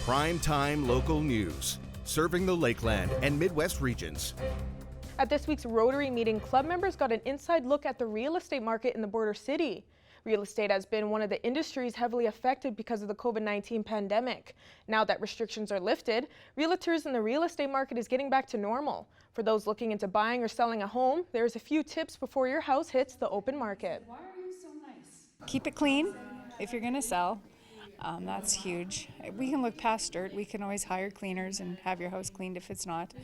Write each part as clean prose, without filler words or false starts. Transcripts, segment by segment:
Primetime local news, serving the Lakeland and Midwest regions. At this week's Rotary meeting, club members got an inside look at the real estate market in the border city. Real estate has been one of the industries heavily affected because of the COVID-19 pandemic. Now that restrictions are lifted, realtors in the real estate market is getting back to normal. For those looking into buying or selling a home, there's a few tips before your house hits the open market. Why are you so nice? Keep it clean if you're going to sell. That's huge. We can look past dirt. We can always hire cleaners and have your house cleaned if it's not.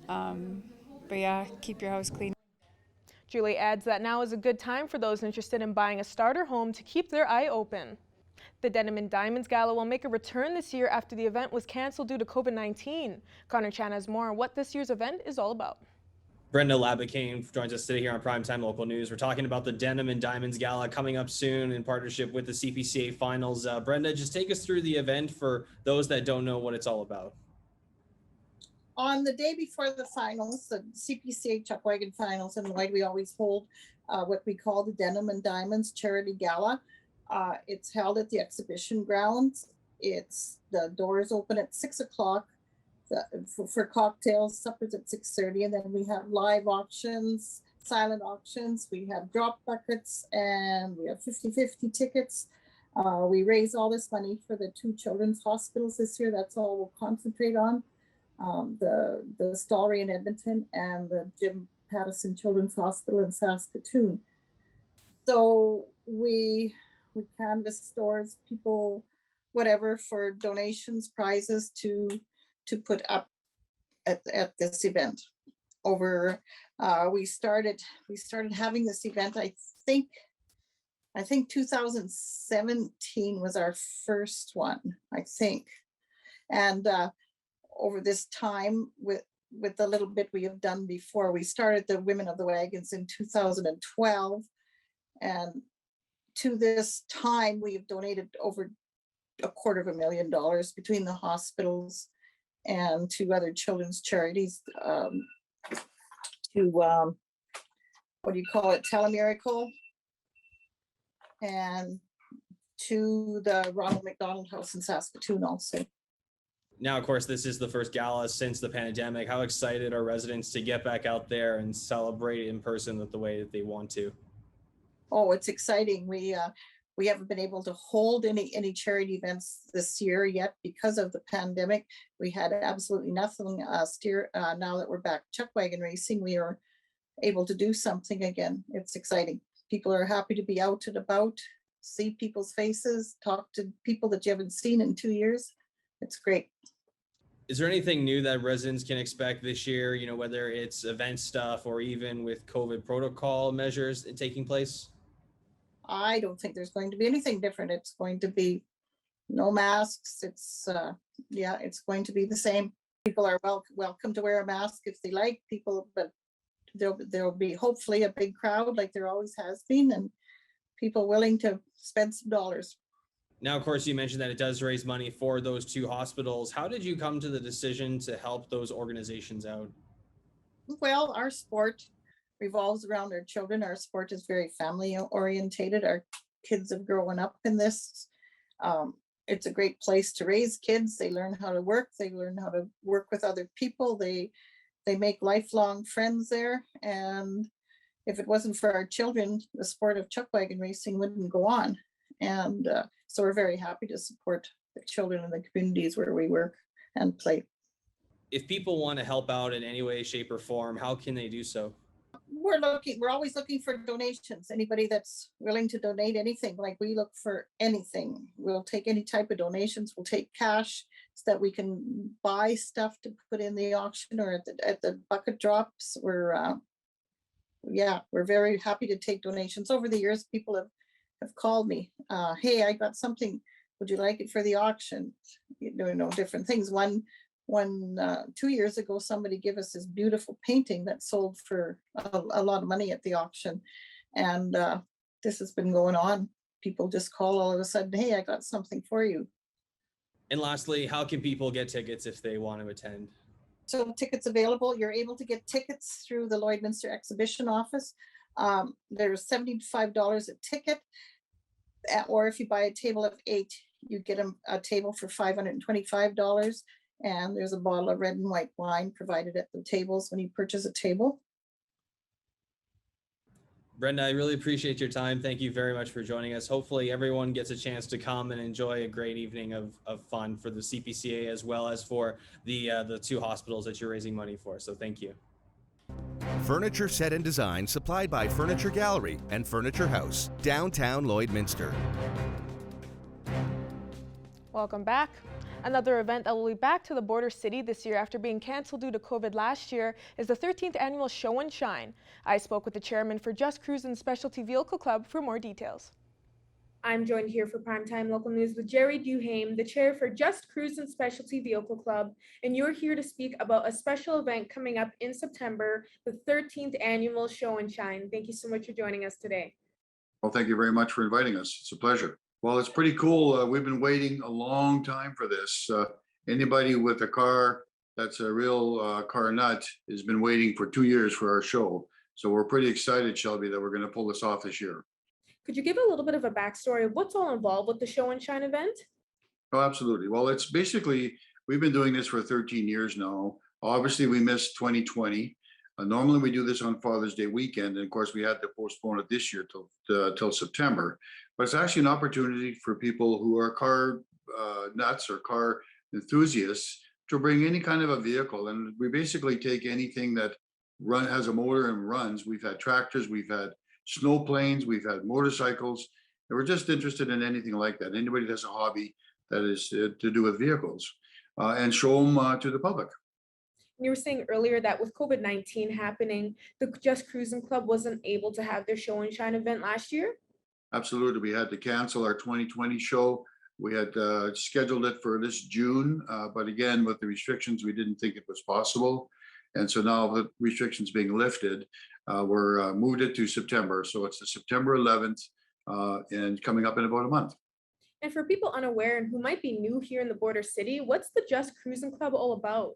But yeah, keep your house clean. Julie adds that now is a good time for those interested in buying a starter home to keep their eye open. The Denim and Diamonds Gala will make a return this year after the event was canceled due to COVID-19. Connor Chan has more on what this year's event is all about. Brenda Labakane joins us today here on Primetime Local News. We're talking about the Denim and Diamonds Gala coming up soon in partnership with the CKSA Finals. Brenda, just take us through the event for those that don't know what it's all about. On the day before the finals, the CKSA Chuck Wagon Finals in Lloyd, we always hold what we call the Denim and Diamonds Charity Gala. It's held at the exhibition grounds. The doors open at 6 o'clock. For cocktails, suppers at 6:30, and then we have live auctions, silent auctions. We have drop buckets, and we have 50-50 tickets. We raise all this money for the 2 children's hospitals this year. That's all we'll concentrate on. The Stollery in Edmonton and the Jim Pattison Children's Hospital in Saskatoon. So we canvass stores, people, whatever, for donations, prizes to put up at this event. We started having this event, I think 2017 was our first one, I think. And over this time, with the little bit we have done before, we started the Women of the Wagons in 2012. And to this time, we have donated over $250,000 between the hospitals and 2 other children's charities, Telemiracle, and to the Ronald McDonald House in Saskatoon also. Now, of course, this is the first gala since the pandemic. How excited are residents to get back out there and celebrate in person the way that they want to? Oh, it's exciting. We haven't been able to hold any charity events this year yet because of the pandemic. We had absolutely nothing. Now that we're back chuck wagon racing, we are able to do something again. It's exciting. People are happy to be out and about, see people's faces, talk to people that you haven't seen in 2 years. It's great. Is there anything new that residents can expect this year, whether it's event stuff or even with COVID protocol measures taking place? I don't think there's going to be anything different. It's going to be no masks. It's going to be the same. People are welcome to wear a mask if they like, but there'll be hopefully a big crowd like there always has been, and people willing to spend some dollars. Now, of course, you mentioned that it does raise money for those 2 hospitals. How did you come to the decision to help those organizations out? Well, our sport revolves around our children. Our sport is very family orientated. Our kids have grown up in this. It's a great place to raise kids. They learn how to work. They learn how to work with other people. They make lifelong friends there. And if it wasn't for our children, the sport of chuck wagon racing wouldn't go on. And so we're very happy to support the children in the communities where we work and play. If people want to help out in any way, shape, or form, how can they do so? We're always looking for donations. Anybody that's willing to donate anything, like we look for anything. We'll take any type of donations. We'll take cash so that we can buy stuff to put in the auction or at the bucket drops. We're very happy to take donations. Over the years, people have called me. Hey, I got something. Would you like it for the auction? Different things. 2 years ago, somebody gave us this beautiful painting that sold for a lot of money at the auction. And this has been going on. People just call all of a sudden, hey, I got something for you. And lastly, how can people get tickets if they want to attend? So tickets available. You're able to get tickets through the Lloydminster Exhibition Office. There's $75 a ticket. Or if you buy a table of 8, You get a table for $525, and there's a bottle of red and white wine provided at the tables when you purchase a table. Brenda, I really appreciate your time. Thank you very much for joining us. Hopefully everyone gets a chance to come and enjoy a great evening of fun for the CPCA as well as for the two hospitals that you're raising money for. So thank you. Furniture set and design supplied by Furniture Gallery and Furniture House, downtown Lloydminster. Welcome back. Another event that will be back to the border city this year after being canceled due to COVID last year is the 13th annual Show and Shine. I spoke with the chairman for Just Cruise and Specialty Vehicle Club for more details. I'm joined here for Primetime Local News with Jerry Duhame, the chair for Just Cruise and Specialty Vehicle Club, and you're here to speak about a special event coming up in September, the 13th annual Show and Shine. Thank you so much for joining us today. Well, thank you very much for inviting us. It's a pleasure. Well, it's pretty cool. We've been waiting a long time for this. Anybody with a car that's a real car nut has been waiting for 2 years for our show. So we're pretty excited, Shelby, that we're going to pull this off this year. Could you give a little bit of a backstory of what's all involved with the Show and Shine event? Oh, absolutely. Well, it's basically, we've been doing this for 13 years now. Obviously, we missed 2020. Normally, we do this on Father's Day weekend. And of course, we had to postpone it this year till September. But it's actually an opportunity for people who are car nuts or car enthusiasts to bring any kind of a vehicle. And we basically take anything that has a motor and runs. We've had tractors, we've had snow planes, we've had motorcycles, and we're just interested in anything like that. Anybody that has a hobby that is to do with vehicles, and show them to the public. You were saying earlier that with COVID-19 happening, the Just Cruising Club wasn't able to have their Show and Shine event last year? Absolutely. We had to cancel our 2020 show. We had scheduled it for this June, but again, with the restrictions, we didn't think it was possible. And so now the restrictions being lifted, we're moved it to September. So it's the September 11th and coming up in about a month. And for people unaware and who might be new here in the border city, what's the Just Cruising Club all about?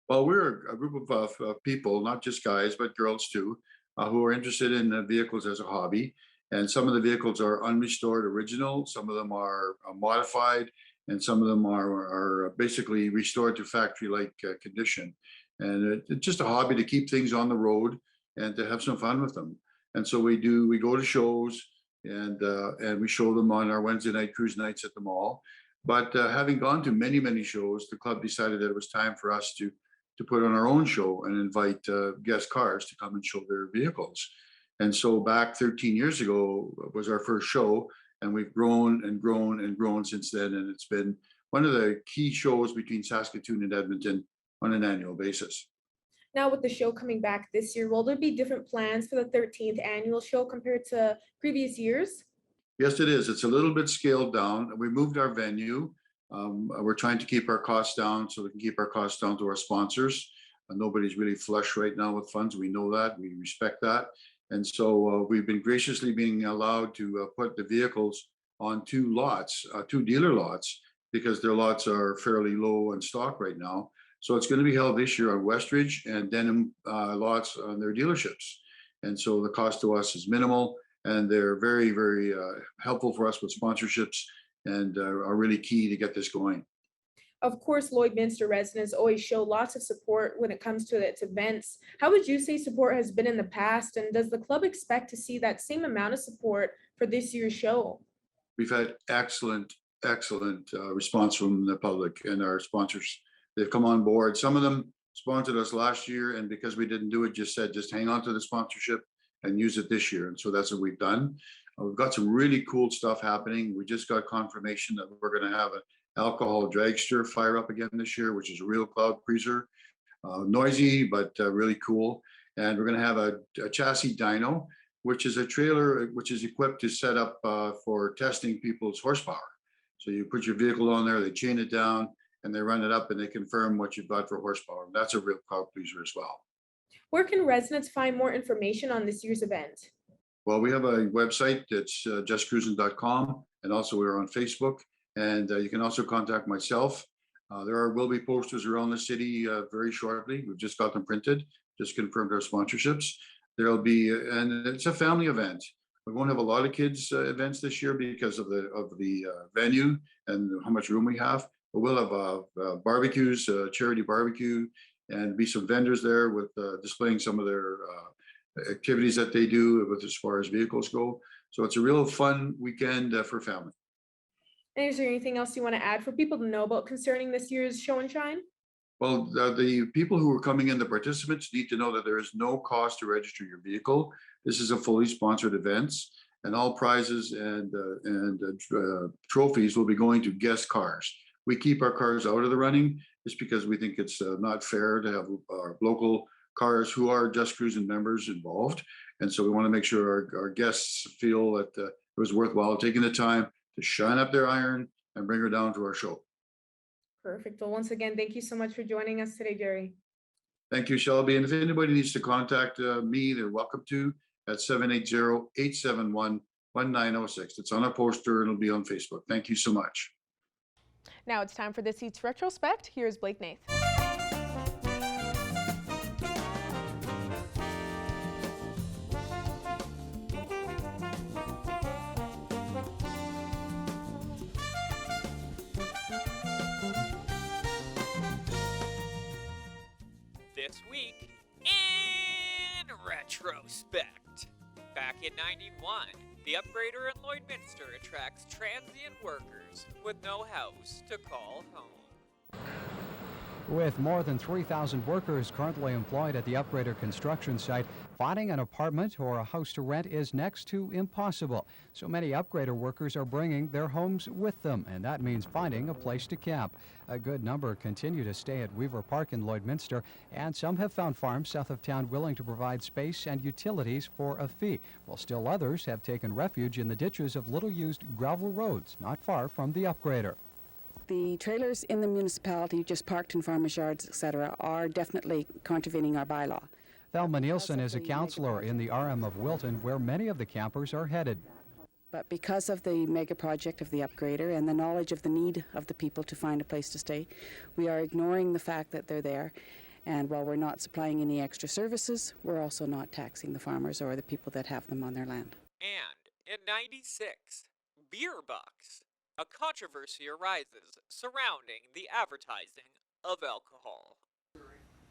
Well, we're a group of people, not just guys, but girls too, who are interested in vehicles as a hobby. And some of the vehicles are unrestored original, some of them are modified, and some of them are basically restored to factory-like condition. And it's just a hobby to keep things on the road and to have some fun with them. And so we go to shows and we show them on our Wednesday night cruise nights at the mall. But having gone to many, many shows, the club decided that it was time for us to put on our own show and invite guest cars to come and show their vehicles. And so back 13 years ago was our first show, and we've grown and grown and grown since then. And it's been one of the key shows between Saskatoon and Edmonton on an annual basis. Now with the show coming back this year, will there be different plans for the 13th annual show compared to previous years? Yes, it is. It's a little bit scaled down. We moved our venue. We're trying to keep our costs down so we can keep our costs down to our sponsors. Nobody's really flush right now with funds. We know that. We respect that. And so we've been graciously being allowed to put the vehicles on two lots, two dealer lots, because their lots are fairly low in stock right now. So it's going to be held this year on Westridge and Denham lots on their dealerships. And so the cost to us is minimal, and they're very, very helpful for us with sponsorships and are really key to get this going. Of course, Lloydminster residents always show lots of support when it comes to its events. How would you say support has been in the past, and does the club expect to see that same amount of support for this year's show? We've had excellent response from the public and our sponsors. They've come on board. Some of them sponsored us last year, and because we didn't do it, just hang on to the sponsorship and use it this year. And so that's what we've done. We've got some really cool stuff happening. We just got confirmation that we're going to have an alcohol dragster fire up again this year, which is a real crowd pleaser. Noisy, but really cool. And we're going to have a chassis dyno, which is a trailer which is equipped to set up for testing people's horsepower. So you put your vehicle on there, they chain it down, and they run it up, and they confirm what you've got for horsepower. That's a real crowd pleaser as well. Where can residents find more information on this year's event? Well, we have a website that's justcruising.com, and also we're on Facebook. And you can also contact myself. Will be posters around the city very shortly. We've just got them printed, just confirmed our sponsorships. There'll be, and it's a family event. We won't have a lot of kids events this year because of the venue and how much room we have. But we'll have barbecues, charity barbecue, and be some vendors there with displaying some of their activities that they do with as far as vehicles go. So it's a real fun weekend for family. And is there anything else you want to add for people to know about concerning this year's show and shine? Well, the people who are coming in, the participants, need to know that there is no cost to register your vehicle. This is a fully sponsored event, and all prizes and trophies will be going to guest cars. We keep our cars out of the running just because we think it's not fair to have our local cars who are Just Cruising members involved. And so we want to make sure our guests feel that it was worthwhile taking the time to shine up their iron and bring her down to our show. Perfect. Well, once again, thank you so much for joining us today, Jerry. Thank you, Shelby. And if anybody needs to contact me, they're welcome to at 780-871-1906. It's on a poster and it'll be on Facebook. Thank you so much. Now it's time for this week's retrospect. Here's Blake Nath. This week in retrospect. Back in '91, the upgrader in Lloydminster attracts transient workers with no house to call home. With more than 3,000 workers currently employed at the upgrader construction site, finding an apartment or a house to rent is next to impossible. So many upgrader workers are bringing their homes with them, and that means finding a place to camp. A good number continue to stay at Weaver Park in Lloydminster, and some have found farms south of town willing to provide space and utilities for a fee, while still others have taken refuge in the ditches of little-used gravel roads not far from the upgrader. The trailers in the municipality, just parked in farmers' yards, etc., are definitely contravening our bylaw. Thelma Nielsen is a councillor in the RM of Wilton, where many of the campers are headed. But because of the mega project of the upgrader and the knowledge of the need of the people to find a place to stay, we are ignoring the fact that they're there. And while we're not supplying any extra services, we're also not taxing the farmers or the people that have them on their land. And in '96, beer bucks. A controversy arises surrounding the advertising of alcohol.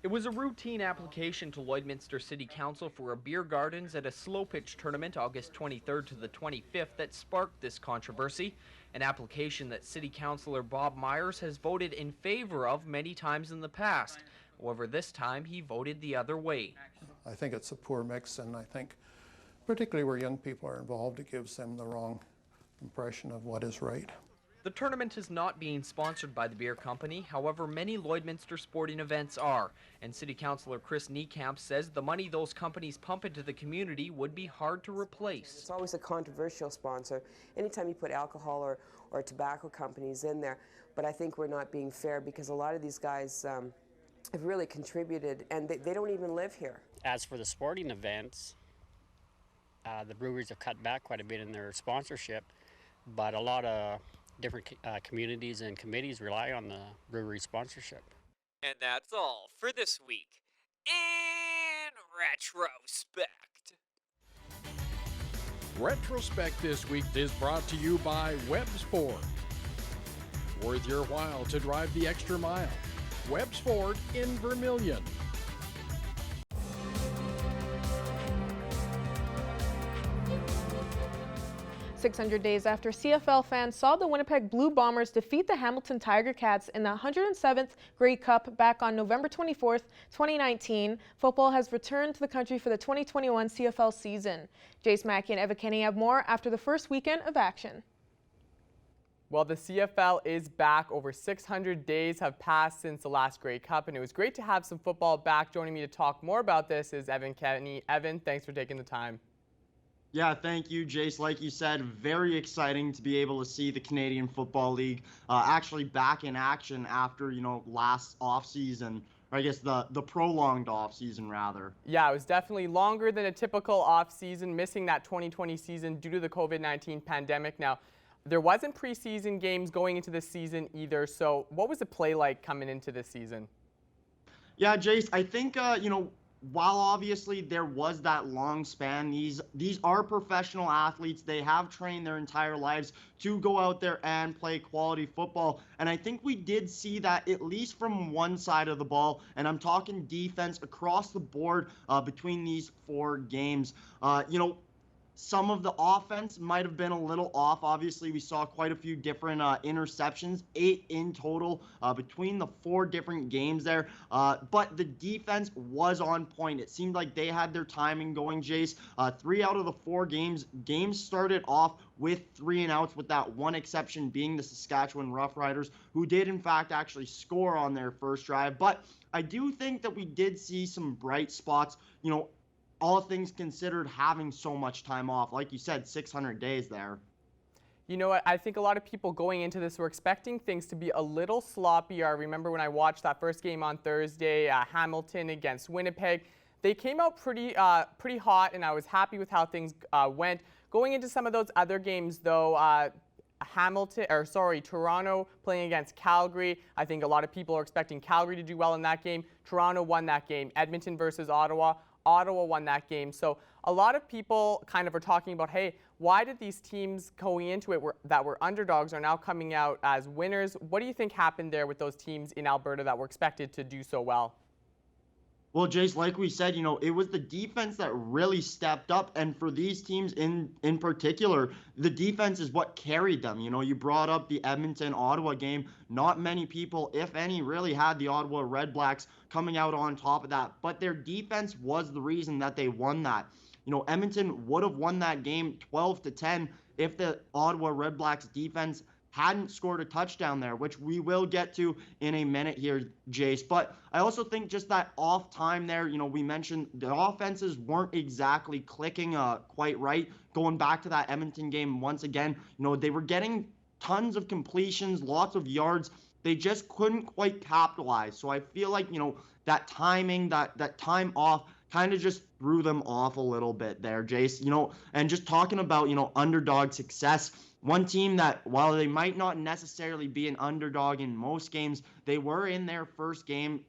It was a routine application to Lloydminster City Council for a beer gardens at a slow pitch tournament August 23rd to the 25th that sparked this controversy, an application that City Councillor Bob Myers has voted in favor of many times in the past. However, this time he voted the other way. I think it's a poor mix, and I think particularly where young people are involved, it gives them the wrong impression of what is right. The tournament is not being sponsored by the beer company, however many Lloydminster sporting events are, and City Councillor Chris Niekamp says the money those companies pump into the community would be hard to replace. It's always a controversial sponsor anytime you put alcohol or tobacco companies in there, but I think we're not being fair because a lot of these guys have really contributed, and they don't even live here. As for the sporting events, the breweries have cut back quite a bit in their sponsorship, but a lot of different communities and committees rely on the brewery sponsorship. And that's all for this week in retrospect. Retrospect this week is brought to you by Webb's Ford. Worth your while to drive the extra mile. Webb's Ford in Vermilion. 600 days after CFL fans saw the Winnipeg Blue Bombers defeat the Hamilton Tiger Cats in the 107th Grey Cup back on November 24th, 2019, football has returned to the country for the 2021 CFL season. Jace Mackey and Eva Kenny have more after the first weekend of action. Well, the CFL is back. Over 600 days have passed since the last Grey Cup, and it was great to have some football back. Joining me to talk more about this is Evan Kenny. Evan, thanks for taking the time. Yeah, thank you, Jace. Like you said, very exciting to be able to see the Canadian Football League actually back in action after, last offseason, or I guess the prolonged offseason, rather. Yeah, it was definitely longer than a typical offseason, missing that 2020 season due to the COVID-19 pandemic. Now, there wasn't preseason games going into this season either, so what was the play like coming into this season? Yeah, Jace, I think, while obviously there was that long span, these are professional athletes. They have trained their entire lives to go out there and play quality football. And I think we did see that at least from one side of the ball, and I'm talking defense across the board between these 4 games. Some of the offense might have been a little off. Obviously, we saw quite a few different interceptions, 8 in total between the 4 different games there. But the defense was on point. It seemed like they had their timing going, Jace. 3 out of the 4 games started off with 3 and outs, with that one exception being the Saskatchewan Roughriders, who did in fact actually score on their first drive. But I do think that we did see some bright spots, all things considered, having so much time off. Like you said, 600 days there. You know what? I think a lot of people going into this were expecting things to be a little sloppier. I remember when I watched that first game on Thursday, Hamilton against Winnipeg. They came out pretty hot, and I was happy with how things went. Going into some of those other games, though, Toronto playing against Calgary. I think a lot of people are expecting Calgary to do well in that game. Toronto won that game. Edmonton versus Ottawa. Ottawa won that game. So a lot of people kind of are talking about, hey, why did these teams going into it that were underdogs are now coming out as winners? What do you think happened there with those teams in Alberta that were expected to do so well? Well, Jace, like we said, it was the defense that really stepped up. And for these teams in particular, the defense is what carried them. You brought up the Edmonton-Ottawa game. Not many people, if any, really had the Ottawa Redblacks coming out on top of that. But their defense was the reason that they won that. Edmonton would have won that game 12-10 if the Ottawa Redblacks defense hadn't scored a touchdown there, which we will get to in a minute here, Jace. But I also think just that off time there, we mentioned the offenses weren't exactly clicking quite right. Going back to that Edmonton game once again, they were getting tons of completions, lots of yards. They just couldn't quite capitalize. So I feel like, that timing, that time off kind of just threw them off a little bit there, Jace. And just talking about, underdog success, one team that, while they might not necessarily be an underdog in most games, they were in their first game,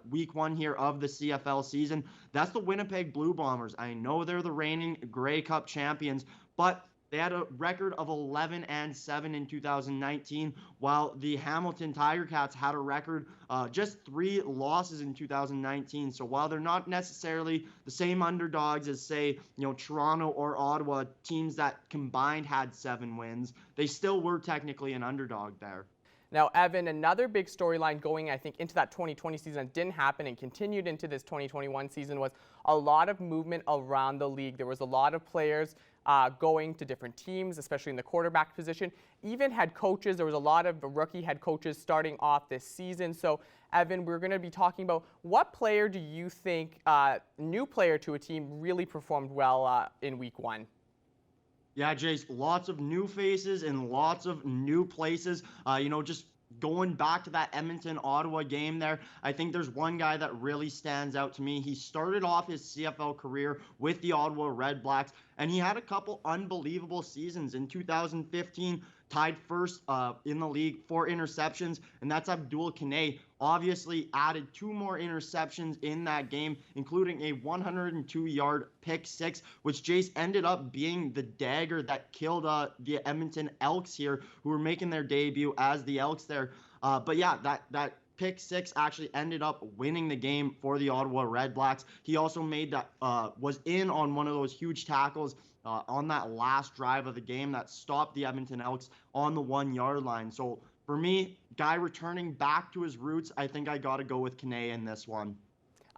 week 1 here of the CFL season. That's the Winnipeg Blue Bombers. I know they're the reigning Grey Cup champions, but they had a record of 11-7 in 2019, while the Hamilton Tiger Cats had a record just 3 losses in 2019. So while they're not necessarily the same underdogs as, say, Toronto or Ottawa, teams that combined had 7 wins, they still were technically an underdog there. Now, Evan, another big storyline going, I think, into that 2020 season that didn't happen and continued into this 2021 season was a lot of movement around the league. There was a lot of players going to different teams, especially in the quarterback position. Even head coaches, there was a lot of rookie head coaches starting off this season. So, Evan, we're going to be talking about what player do you think, new player to a team, really performed well in week 1? Yeah, Jace, lots of new faces and lots of new places. Just going back to that Edmonton-Ottawa game there, I think there's one guy that really stands out to me. He started off his CFL career with the Ottawa Redblacks, and he had a couple unbelievable seasons. In 2015, tied first in the league for interceptions, and that's Abdul Kanay. Obviously added 2 more interceptions in that game, including a 102-yard pick 6, which Jace ended up being the dagger that killed the Edmonton Elks here, who were making their debut as the Elks there. But yeah, that pick 6 actually ended up winning the game for the Ottawa Redblacks. He also made that was in on one of those huge tackles on that last drive of the game that stopped the Edmonton Elks on the 1-yard line. So for me, guy returning back to his roots, I think I got to go with Kanay in this one.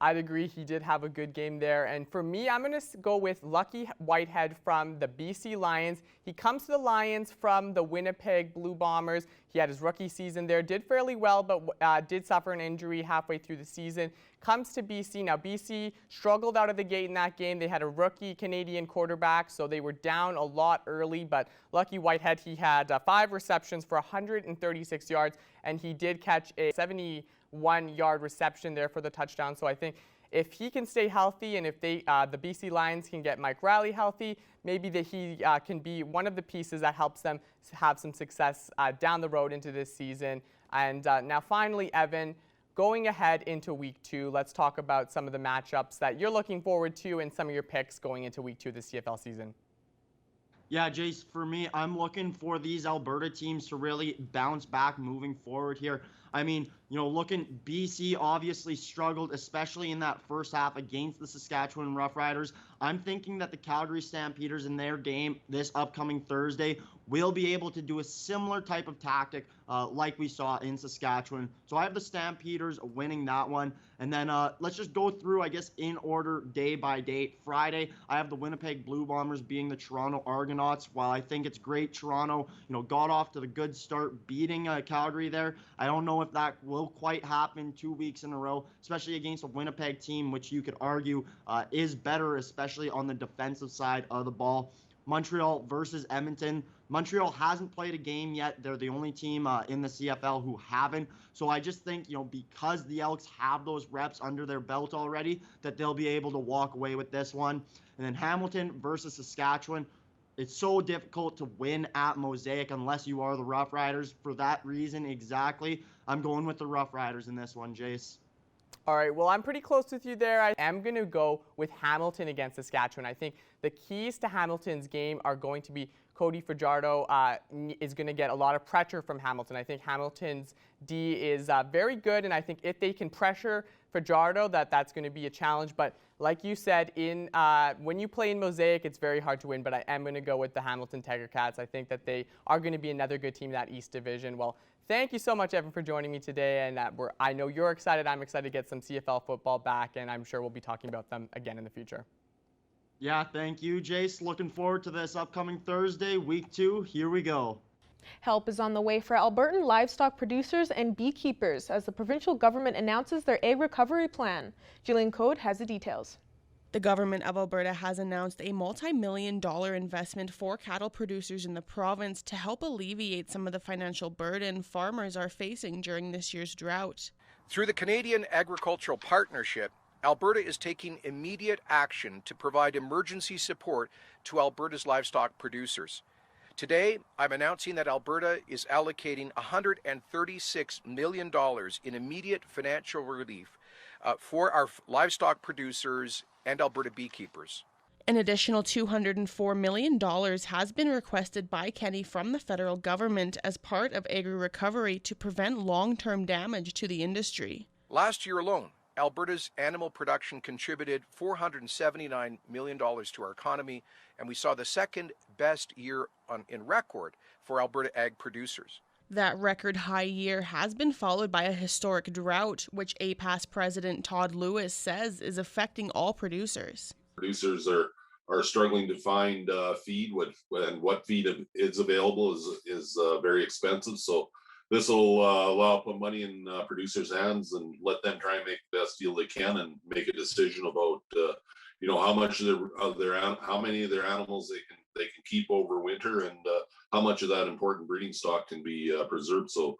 I'd agree. He did have a good game there. And for me, I'm going to go with Lucky Whitehead from the BC Lions. He comes to the Lions from the Winnipeg Blue Bombers. He had his rookie season there, did fairly well, but did suffer an injury halfway through the season. Comes to BC. Now, BC struggled out of the gate in that game. They had a rookie Canadian quarterback, so they were down a lot early. But Lucky Whitehead, he had 5 receptions for 136 yards, and he did catch a 71-yard reception there for the touchdown. So I think if he can stay healthy, and if the BC Lions can get Mike Riley healthy, maybe that he can be one of the pieces that helps them have some success down the road into this season. And now finally, Evan, going ahead into week 2, let's talk about some of the matchups that you're looking forward to and some of your picks going into week 2 of the CFL season. Yeah, Jace, for me, I'm looking for these Alberta teams to really bounce back moving forward here. I mean, looking, BC obviously struggled, especially in that first half against the Saskatchewan Roughriders. I'm thinking that the Calgary Stampeders in their game this upcoming Thursday will be able to do a similar type of tactic like we saw in Saskatchewan. So I have the Stampeders winning that one. And then let's just go through, I guess, in order day by day. Friday, I have the Winnipeg Blue Bombers being the Toronto Argonauts. While I think it's great Toronto, got off to the good start beating Calgary there, I don't know if that will quite happen 2 weeks in a row, especially against a Winnipeg team, which you could argue is better, especially on the defensive side of the ball. Montreal versus Edmonton. Montreal hasn't played a game yet. They're the only team in the CFL who haven't. So I just think, because the Elks have those reps under their belt already, that they'll be able to walk away with this one. And then Hamilton versus Saskatchewan. It's so difficult to win at Mosaic unless you are the Rough Riders. For that reason exactly, I'm going with the Rough Riders in this one, Jace. All right, well, I'm pretty close with you there. I am going to go with Hamilton against Saskatchewan. I think the keys to Hamilton's game are going to be Cody Fajardo is going to get a lot of pressure from Hamilton. I think Hamilton's D is very good, and I think if they can pressure Fajardo, that's going to be a challenge. But like you said, when you play in Mosaic, it's very hard to win, but I am going to go with the Hamilton Tiger Cats. I think that they are going to be another good team in that East Division. Well, thank you so much, Evan, for joining me today, and I know you're excited. I'm excited to get some CFL football back, and I'm sure we'll be talking about them again in the future. Yeah, thank you, Jace. Looking forward to this upcoming Thursday, week 2. Here we go. Help is on the way for Albertan livestock producers and beekeepers as the provincial government announces their egg recovery plan. Jillian Code has the details. The government of Alberta has announced a multi-million-dollar investment for cattle producers in the province to help alleviate some of the financial burden farmers are facing during this year's drought. Through the Canadian Agricultural Partnership, Alberta is taking immediate action to provide emergency support to Alberta's livestock producers. Today, I'm announcing that Alberta is allocating $136 million in immediate financial relief for our livestock producers and Alberta beekeepers. An additional $204 million has been requested by Kenny from the federal government as part of agri-recovery to prevent long-term damage to the industry. Last year alone, Alberta's animal production contributed $479 million to our economy, and we saw the second best year in record for Alberta ag producers. That record high year has been followed by a historic drought, which APAS President Todd Lewis says is affecting all producers. Producers are struggling to find feed, and what feed is available is very expensive. So this will allow put money in producers' hands and let them try and make the best deal they can and make a decision about how much how many of their animals they can keep over winter, and how much of that important breeding stock can be preserved. So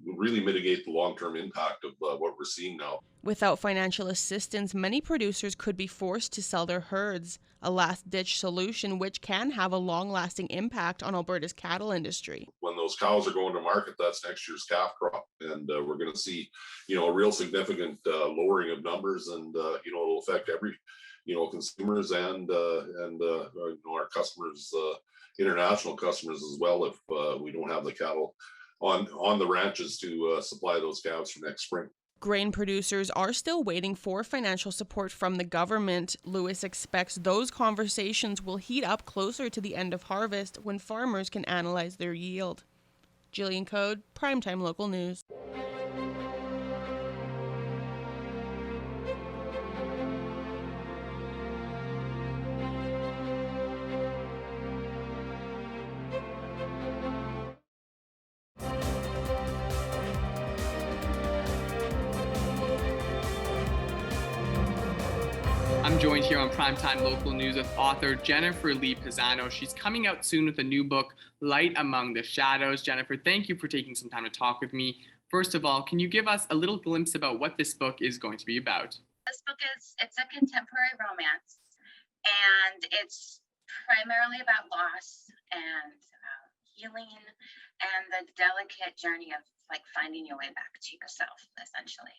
really mitigate the long-term impact of what we're seeing now. Without financial assistance, many producers could be forced to sell their herds, a last-ditch solution which can have a long-lasting impact on Alberta's cattle industry. When those cows are going to market, that's next year's calf crop, and we're going to see, a real significant lowering of numbers, and it'll affect every, consumers and our customers, international customers as well, if we don't have the cattle on the ranches to supply those calves for next spring. Grain producers are still waiting for financial support from the government. Lewis expects those conversations will heat up closer to the end of harvest when farmers can analyze their yield. Jillian Code, Primetime Local News. I'm joined here on Primetime Local News with author Jennifer Lee Pisano. She's coming out soon with a new book, Light Among the Shadows. Jennifer, thank you for taking some time to talk with me. First of all, can you give us a little glimpse about what this book is going to be about? This book it's a contemporary romance, and it's primarily about loss and healing and the delicate journey of like finding your way back to yourself, essentially.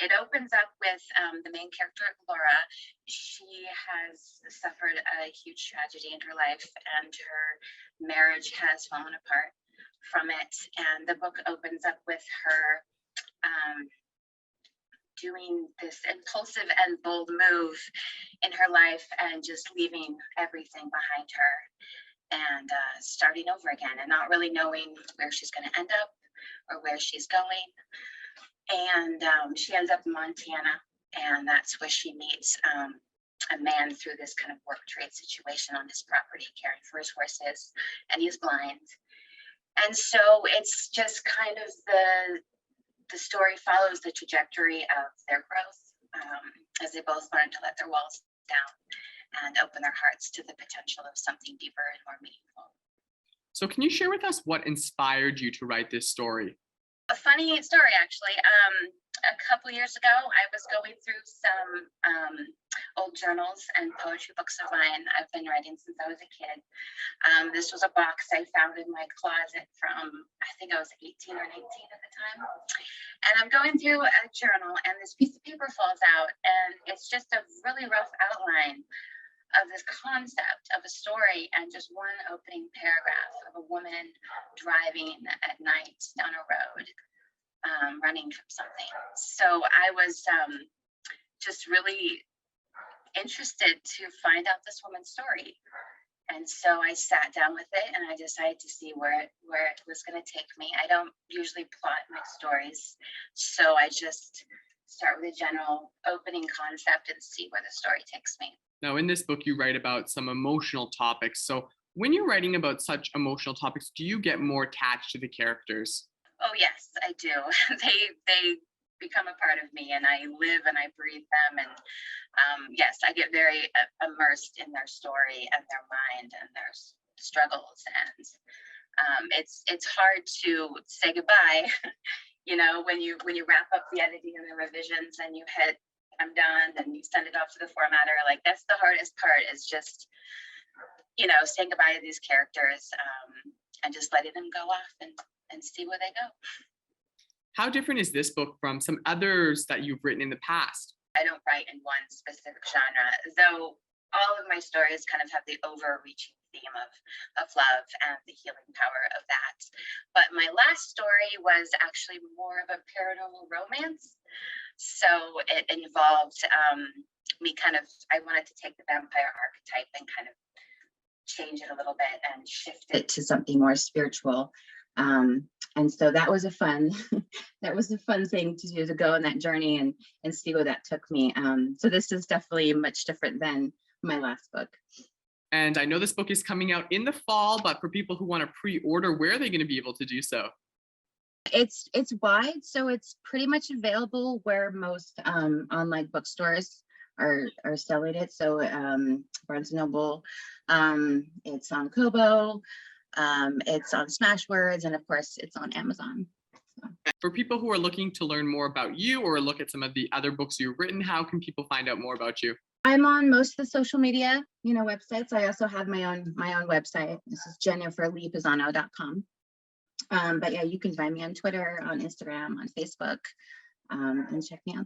It opens up with the main character, Laura. She has suffered a huge tragedy in her life, and her marriage has fallen apart from it. And the book opens up with her doing this impulsive and bold move in her life and just leaving everything behind her and starting over again and not really knowing where she's going to end up or where she's going. And she ends up in Montana, and that's where she meets a man through this kind of work trade situation on his property, caring for his horses, and he's blind. And so it's just kind of the story follows the trajectory of their growth as they both learn to let their walls down and open their hearts to the potential of something deeper and more meaningful. So can you share with us what inspired you to write this story? A funny story, actually. A couple years ago, I was going through some old journals and poetry books of mine. I've been writing since I was a kid. This was a box I found in my closet from, I think I was 18 or 19 at the time. And I'm going through a journal, and this piece of paper falls out, and it's just a really rough outline of this concept of a story and just one opening paragraph of a woman driving at night down a road, running from something. So I was just really interested to find out this woman's story. And so I sat down with it and I decided to see where it was going to take me. I don't usually plot my stories, so I just start with a general opening concept and see where the story takes me. Now, in this book, you write about some emotional topics. So when you're writing about such emotional topics, do you get more attached to the characters? Oh, yes, I do. They become a part of me, and I live and I breathe them. And yes, I get very immersed in their story and their mind and their struggles. And it's hard to say goodbye, you know, when you wrap up the editing and the revisions and you hit I'm done, and you send it off to the formatter. Like, that's the hardest part, is just, you know, saying goodbye to these characters and just letting them go off and see where they go. How different is this book from some others that you've written in the past? I don't write in one specific genre, though all of my stories kind of have the overreaching theme of love and the healing power of that. But my last story was actually more of a paranormal romance. So it involved me I wanted to take the vampire archetype and kind of change it a little bit and shift it to something more spiritual. And so that was a fun thing to do, to go on that journey and see where that took me. So this is definitely much different than my last book. And I know this book is coming out in the fall, but for people who want to pre-order, where are they going to be able to do so? It's wide, so it's pretty much available where most online bookstores are selling it. So Barnes & Noble, it's on Kobo, it's on Smashwords, and of course it's on Amazon. So. For people who are looking to learn more about you or look at some of the other books you've written, how can people find out more about you? I'm on most of the social media, websites. I also have my own website. This is jenniferleepisano.com. But yeah, you can find me on Twitter, on Instagram, on Facebook, and check me out.